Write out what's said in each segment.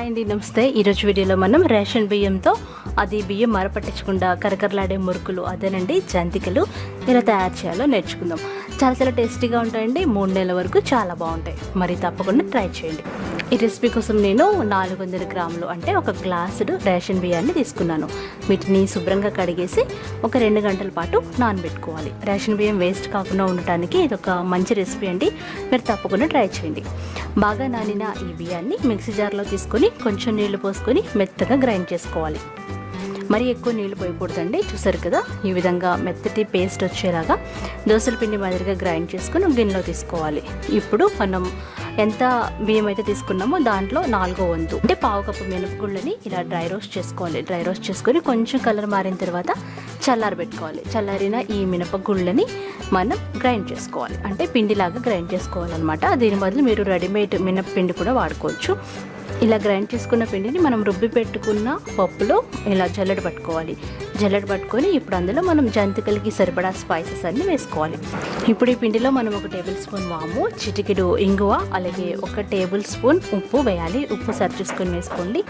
అండి, నమస్తే. ఈరోజు వీడియోలో మనం రేషన్ బియ్యంతో అది బియ్యం మరపట్టించకుండా కరకరలాడే మురుకులు, అదేనండి జంతికలు ఎలా తయారు చేయాలో నేర్చుకుందాం. చాలా టేస్టీగా ఉంటాయండి. 3 నెలల వరకు చాలా బాగుంటాయి. మరి తప్పకుండా ట్రై చేయండి. ఈ రెసిపీ కోసం నేను 400 గ్రాములు అంటే ఒక గ్లాసుడు రేషన్ బియ్యాన్ని తీసుకున్నాను. వీటిని శుభ్రంగా కడిగేసి ఒక 2 గంటల పాటు నానబెట్టుకోవాలి. రేషన్ బియ్యం వేస్ట్ కాకుండా ఉండటానికి ఇది ఒక మంచి రెసిపీ అండి. మీరు తప్పకుండా ట్రై చేయండి. బాగా నానిన ఈ బియ్యాన్ని మిక్సీ జార్లో తీసుకొని కొంచెం నీళ్లు పోసుకొని మెత్తగా గ్రైండ్ చేసుకోవాలి. మరి ఎక్కువ నీళ్ళు పోయకూడదండి. చూసారు కదా, ఈ విధంగా మెత్తటి పేస్ట్ వచ్చేలాగా దోసల పిండి మాదిరిగా గ్రైండ్ చేసుకొని గిన్నెలో తీసుకోవాలి. ఇప్పుడు మనం ఎంత బియ్యం అయితే తీసుకున్నామో దాంట్లో 4వ వంతు అంటే పావు కప్పు మినపగుళ్ళని ఇలా డ్రై రోస్ట్ చేసుకోవాలి. డ్రై రోస్ట్ చేసుకొని కొంచెం కలర్ మారిన తర్వాత చల్లారబెట్టుకోవాలి. చల్లారిన ఈ మినపగుళ్ళని మనం గ్రైండ్ చేసుకోవాలి. అంటే పిండిలాగా గ్రైండ్ చేసుకోవాలన్నమాట. దీని బదులు మీరు రెడీమేడ్ మినపపిండి కూడా వాడుకోవచ్చు. ఇలా గ్రైండ్ చేసుకున్న పిండిని మనం రుబ్బి పెట్టుకున్న పప్పులో ఇలా జల్లెడ పట్టుకోవాలి. జల్లెడ పట్టుకొని ఇప్పుడు అందులో మనం జంతికలకి సరిపడా స్పైసెస్ అన్నీ వేసుకోవాలి. ఇప్పుడు ఈ పిండిలో మనం 1 టేబుల్ స్పూన్ వాము, చిటికెడు ఇంగువ, అలాగే 1 టేబుల్ స్పూన్ ఉప్పు వేయాలి. ఉప్పు సరి చూసుకొని వేసుకోండి.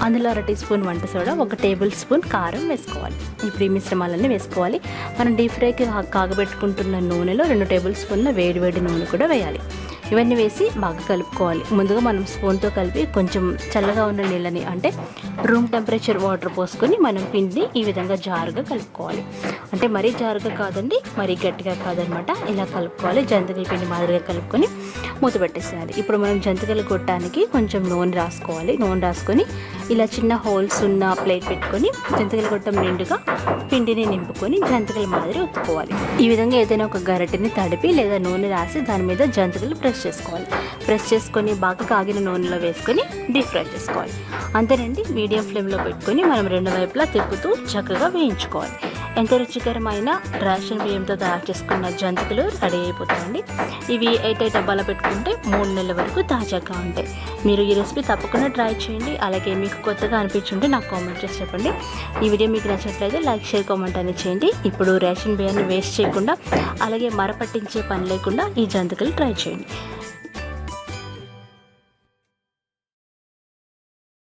అందులో 1 టీ స్పూన్ వంట సోడా, 1 టేబుల్ స్పూన్ కారం వేసుకోవాలి. ఇప్పుడు ఈ మిశ్రమాలన్నీ వేసుకోవాలి. మనం డీప్ ఫ్రైకి కాగబెట్టుకుంటున్న నూనెలో 2 టేబుల్ స్పూన్ల వేడి నూనె కూడా వేయాలి. ఇవన్నీ వేసి బాగా కలుపుకోవాలి. ముందుగా మనం స్పూన్తో కలిపి కొంచెం చల్లగా ఉన్న నీళ్ళని అంటే రూమ్ టెంపరేచర్ వాటర్ పోసుకొని మనం పిండిని ఈ విధంగా జారుగా కలుపుకోవాలి. అంటే మరీ జారుగా కాదండి, మరీ గట్టిగా కాదనమాట. ఇలా కలుపుకోవాలి. జంతికల పిండి మాదిరిగా కలుపుకొని మూత పెట్టేసేయాలి. ఇప్పుడు మనం జంతికలు కొట్టడానికి కొంచెం నూనె రాసుకోవాలి. నూనె రాసుకొని ఇలా చిన్న హోల్స్ ఉన్న ప్లేట్ పెట్టుకొని జంతికలు కొట్టం నిండుగా పిండిని నింపుకొని జంతికల మాదిరి ఒత్తుకోవాలి. ఈ విధంగా ఏదైనా ఒక గరిటెని తడిపి లేదా నూనె రాసి దాని మీద జంతికలు ప్రెస్ చేసుకోవాలి. ప్రెస్ చేసుకొని బాగా కాగిన నూనెలో వేసుకొని డీప్ ఫ్రై చేసుకోవాలి. అంతేనండి. మీడియం ఫ్లేమ్లో పెట్టుకొని మనం 2 వైపులా తిప్పుతూ చక్కగా వేయించుకోవాలి. ఎంత రుచికరమైన రేషన్ బియ్యంతో తయారు చేసుకున్న జంతికలు రెడీ అయిపోతాయండి. ఇవి 8 డబ్బాలో పెట్టుకుంటే 3 నెలల వరకు తాజాగా ఉంటాయి. మీరు ఈ రెసిపీ తప్పకుండా ట్రై చేయండి. అలాగే మీకు కొత్తగా అనిపించుంటే నాకు కామెంట్ చేసి చెప్పండి. ఈ వీడియో మీకు నచ్చినట్లయితే లైక్, షేర్, కామెంట్ అనేది చేయండి. ఇప్పుడు రేషన్ బియ్యాన్ని వేస్ట్ చేయకుండా అలాగే మరపట్టించే పని లేకుండా ఈ జంతికలు ట్రై చేయండి.